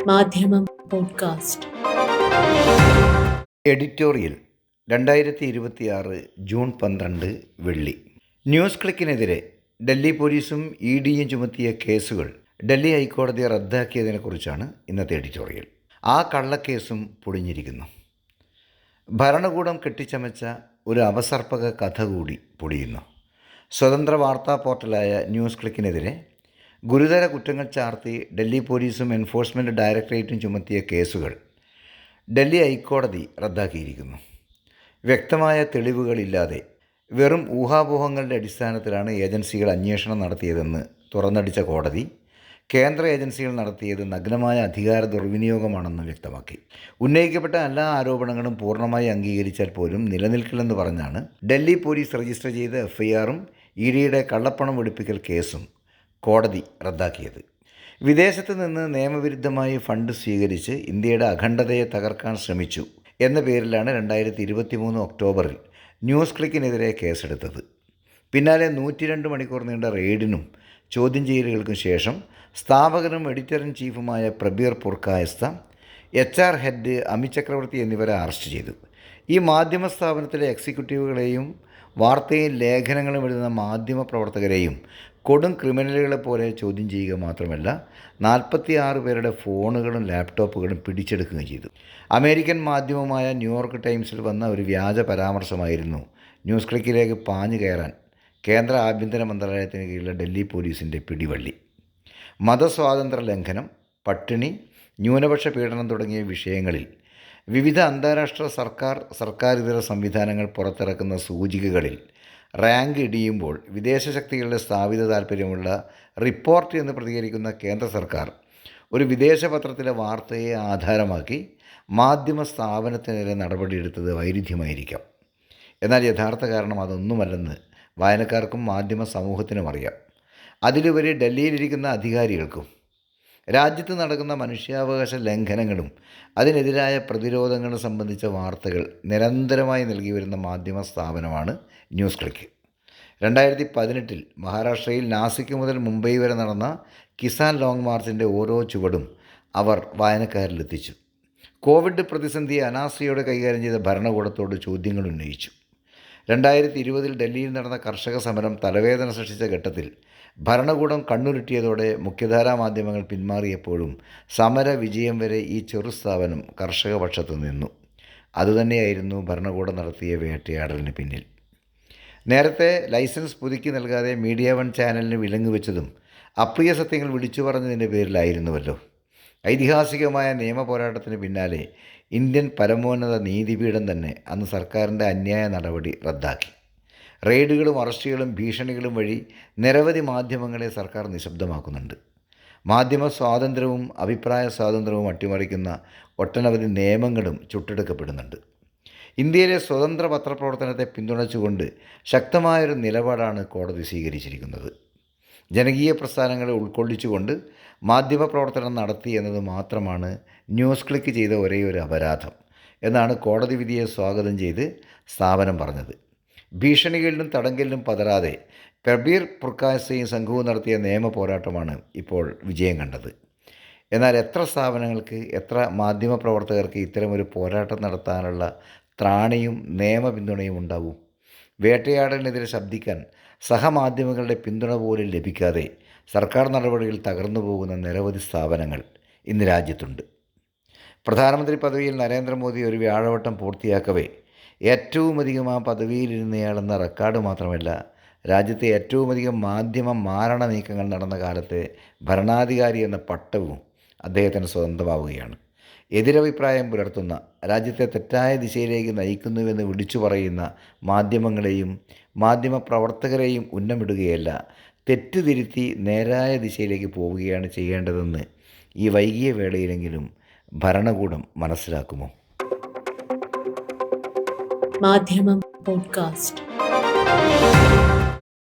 മാധ്യമം podcast. Editorial 2026 June 12 വെള്ളി. News ക്ലിക്കിനെതിരെ Delhi പോലീസും EDയും ചുമത്തിയ കേസുകൾ ഡൽഹി ഹൈക്കോടതി റദ്ദാക്കിയതിനെക്കുറിച്ചാണ് ഇന്നത്തെ എഡിറ്റോറിയൽ. ആ കള്ളക്കേസും പൊളിഞ്ഞിരിക്കുന്നു. ഭരണകൂടം കെട്ടിച്ചമച്ച ഒരു അപസർപ്പക കഥ കൂടി പൊളിയുന്നു. സ്വതന്ത്ര വാർത്താ പോർട്ടലായ ന്യൂസ് ക്ലിക്കിനെതിരെ ഗുരുതര കുറ്റങ്ങൾ ചാർത്തി ഡൽഹി പോലീസും എൻഫോഴ്സ്മെൻറ്റ് ഡയറക്ടറേറ്റും ചുമത്തിയ കേസുകൾ ഡൽഹി ഹൈക്കോടതി റദ്ദാക്കിയിരിക്കുന്നു. വ്യക്തമായ തെളിവുകളില്ലാതെ വെറും ഊഹാപോഹങ്ങളുടെ അടിസ്ഥാനത്തിലാണ് ഏജൻസികൾ അന്വേഷണം നടത്തിയതെന്ന് തുറന്നടിച്ച കോടതി, കേന്ദ്ര ഏജൻസികൾ നടത്തിയത് നഗ്നമായ അധികാര ദുർവിനിയോഗമാണെന്ന് വ്യക്തമാക്കി. ഉന്നയിക്കപ്പെട്ട എല്ലാ ആരോപണങ്ങളും പൂർണ്ണമായി അംഗീകരിച്ചാൽ പോലും നിലനിൽക്കില്ലെന്ന് പറഞ്ഞാണ് ഡൽഹി പോലീസ് രജിസ്റ്റർ ചെയ്ത FIRഉം EDയുടെ കള്ളപ്പണം വെളുപ്പിക്കൽ കേസും കോടതി റദ്ദാക്കിയത്. വിദേശത്ത് നിന്ന് നിയമവിരുദ്ധമായി ഫണ്ട് സ്വീകരിച്ച് ഇന്ത്യയുടെ അഖണ്ഡതയെ തകർക്കാൻ ശ്രമിച്ചു എന്ന പേരിലാണ് 2023 ഒക്ടോബറിൽ ന്യൂസ് ക്ലിക്കിനെതിരെ കേസെടുത്തത്. പിന്നാലെ 102 മണിക്കൂർ നീണ്ട റെയ്ഡിനും ചോദ്യം ചെയ്യലുകൾക്കും ശേഷം സ്ഥാപകനും എഡിറ്റർ ഇൻ ചീഫുമായ പ്രബീർ പുർക്കായസ്ത, HR ഹെഡ് അമിത് ചക്രവർത്തി എന്നിവരെ അറസ്റ്റ് ചെയ്തു. ഈ മാധ്യമ സ്ഥാപനത്തിലെ എക്സിക്യൂട്ടീവുകളെയും വാർത്തയും ലേഖനങ്ങളും എഴുതുന്ന മാധ്യമ പ്രവർത്തകരെയും കൊടും ക്രിമിനലുകളെ പോലെ ചോദ്യം ചെയ്യുക മാത്രമല്ല 46 പേരുടെ ഫോണുകളും ലാപ്ടോപ്പുകളും പിടിച്ചെടുക്കുകയും ചെയ്തു. അമേരിക്കൻ മാധ്യമമായ ന്യൂയോർക്ക് ടൈംസിൽ വന്ന ഒരു വ്യാജ പരാമർശമായിരുന്നു ന്യൂസ് ക്ലിക്കിലേക്ക് പാഞ്ഞു കയറാൻ കേന്ദ്ര ആഭ്യന്തര മന്ത്രാലയത്തിന് കീഴിലെ ഡൽഹി പോലീസിൻ്റെ പിടിവള്ളി. മതസ്വാതന്ത്ര്യ ലംഘനം, പട്ടിണി, ന്യൂനപക്ഷ പീഡനം തുടങ്ങിയ വിഷയങ്ങളിൽ വിവിധ അന്താരാഷ്ട്ര സർക്കാരിതര സംവിധാനങ്ങൾ പുറത്തിറക്കുന്ന സൂചികകളിൽ റാങ്ക് ഇടിയുമ്പോൾ വിദേശ ശക്തികളുടെ സ്ഥാപിത താൽപ്പര്യമുള്ള റിപ്പോർട്ട് എന്ന് പ്രതികരിക്കുന്ന കേന്ദ്ര സർക്കാർ ഒരു വിദേശ പത്രത്തിലെ വാർത്തയെ ആധാരമാക്കി മാധ്യമ സ്ഥാപനത്തിനെതിരെ നടപടിയെടുത്തത് വൈരുദ്ധ്യമായിരിക്കാം. എന്നാൽ യഥാർത്ഥ കാരണം അതൊന്നുമല്ലെന്ന് വായനക്കാർക്കും മാധ്യമ സമൂഹത്തിനും അറിയാം. അതിലുപരി ഡൽഹിയിലിരിക്കുന്ന അധികാരികൾക്കും. രാജ്യത്ത് നടക്കുന്ന മനുഷ്യാവകാശ ലംഘനങ്ങളും അതിനെതിരായ പ്രതിരോധങ്ങളും സംബന്ധിച്ച വാർത്തകൾ നിരന്തരമായി നൽകി വരുന്ന മാധ്യമ സ്ഥാപനമാണ് ന്യൂസ് ക്ലിക്ക്. 2018 മഹാരാഷ്ട്രയിൽ നാസിക് മുതൽ മുംബൈ വരെ നടന്ന കിസാൻ ലോങ് മാർച്ചിൻ്റെ ഓരോ ചുവടും അവർ വായനക്കാരിലെത്തിച്ചു. കോവിഡ് പ്രതിസന്ധിയെ അനാസ്ഥയോടെ കൈകാര്യം ചെയ്ത ഭരണകൂടത്തോട് ചോദ്യങ്ങൾ ഉന്നയിച്ചു. 2020 ഡൽഹിയിൽ നടന്ന കർഷക സമരം തലവേദന സൃഷ്ടിച്ച ഘട്ടത്തിൽ ഭരണകൂടം കണ്ണുരുട്ടിയതോടെ മുഖ്യധാരാ മാധ്യമങ്ങൾ പിന്മാറിയപ്പോഴും സമര വിജയം വരെ ഈ ചെറു സ്ഥാപനം കർഷക പക്ഷത്ത് നിന്നു. അതുതന്നെയായിരുന്നു ഭരണകൂടം നടത്തിയ വേട്ടയാടലിന് പിന്നിൽ. നേരത്തെ ലൈസൻസ് പുതുക്കി നൽകാതെ മീഡിയ വൺ ചാനലിന് വിലങ്ങ് വെച്ചതും അപ്രിയ സത്യങ്ങൾ വിളിച്ചു പറഞ്ഞതിൻ്റെ പേരിലായിരുന്നുവല്ലോ. ഐതിഹാസികമായ നിയമ പോരാട്ടത്തിന് പിന്നാലെ ഇന്ത്യൻ പരമോന്നത നീതിപീഠം തന്നെ അന്ന് സർക്കാരിൻ്റെ അന്യായ നടപടി റദ്ദാക്കി. റെയ്ഡുകളും അറസ്റ്റുകളും ഭീഷണികളും വഴി നിരവധി മാധ്യമങ്ങളെ സർക്കാർ നിശബ്ദമാക്കുന്നുണ്ട്. മാധ്യമ സ്വാതന്ത്ര്യവും അഭിപ്രായ സ്വാതന്ത്ര്യവും അട്ടിമറിക്കുന്ന ഒട്ടനവധി നിയമങ്ങളും ചുട്ടെടുക്കപ്പെടുന്നുണ്ട്. ഇന്ത്യയിലെ സ്വതന്ത്ര പത്രപ്രവർത്തനത്തെ പിന്തുണച്ചുകൊണ്ട് ശക്തമായൊരു നിലപാടാണ് കോടതി സ്വീകരിച്ചിരിക്കുന്നത്. ജനകീയ പ്രസ്ഥാനങ്ങളെ ഉൾക്കൊള്ളിച്ചുകൊണ്ട് മാധ്യമപ്രവർത്തനം നടത്തി എന്നത് മാത്രമാണ് ന്യൂസ് ക്ലിക്ക് ചെയ്ത ഒരേയൊരു അപരാധം എന്നാണ് കോടതി വിധിയെ സ്വാഗതം ചെയ്ത് സ്ഥാപനം പറഞ്ഞത്. ഭീഷണികളിലും തടങ്കലിലും പതറാതെ പ്രബീർ പുർക്കായസ്തയും സംഘവും നടത്തിയ നിയമ പോരാട്ടമാണ് ഇപ്പോൾ വിജയം കണ്ടത്. എന്നാൽ എത്ര സ്ഥാപനങ്ങൾക്ക്, എത്ര മാധ്യമപ്രവർത്തകർക്ക് ഇത്തരമൊരു പോരാട്ടം നടത്താനുള്ള ത്രാണിയും നിയമ പിന്തുണയും ഉണ്ടാവും? വേട്ടയാടലിനെതിരെ ശബ്ദിക്കാൻ സഹമാധ്യമങ്ങളുടെ പിന്തുണ പോലും ലഭിക്കാതെ സർക്കാർ നടപടികൾ തകർന്നു പോകുന്ന നിരവധി സ്ഥാപനങ്ങൾ ഇന്ന് രാജ്യത്തുണ്ട്. പ്രധാനമന്ത്രി പദവിയിൽ നരേന്ദ്രമോദി ഒരു വ്യാഴവട്ടം പൂർത്തിയാക്കവേ ഏറ്റവുമധികം ആ പദവിയിലിരുന്നയാളെന്ന റെക്കോർഡ് മാത്രമല്ല, രാജ്യത്തെ ഏറ്റവുമധികം മാധ്യമ മാരണ നീക്കങ്ങൾ നടന്ന കാലത്തെ ഭരണാധികാരി എന്ന പട്ടവും അദ്ദേഹത്തിന് സ്വന്തമാവുകയാണ്. എതിരഭിപ്രായം പുലർത്തുന്ന, രാജ്യത്തെ തെറ്റായ ദിശയിലേക്ക് നയിക്കുന്നുവെന്ന് വിളിച്ചു പറയുന്ന മാധ്യമങ്ങളെയും മാധ്യമപ്രവർത്തകരെയും ഉന്നമിടുകയല്ല, തെറ്റുതിരുത്തി നേരായ ദിശയിലേക്ക് പോവുകയാണ് ചെയ്യേണ്ടതെന്ന് ഈ വൈകിയ വേളയിലെങ്കിലും ഭരണകൂടം മനസ്സിലാക്കുമോ? മാധ്യമം പോഡ്കാസ്റ്റ്.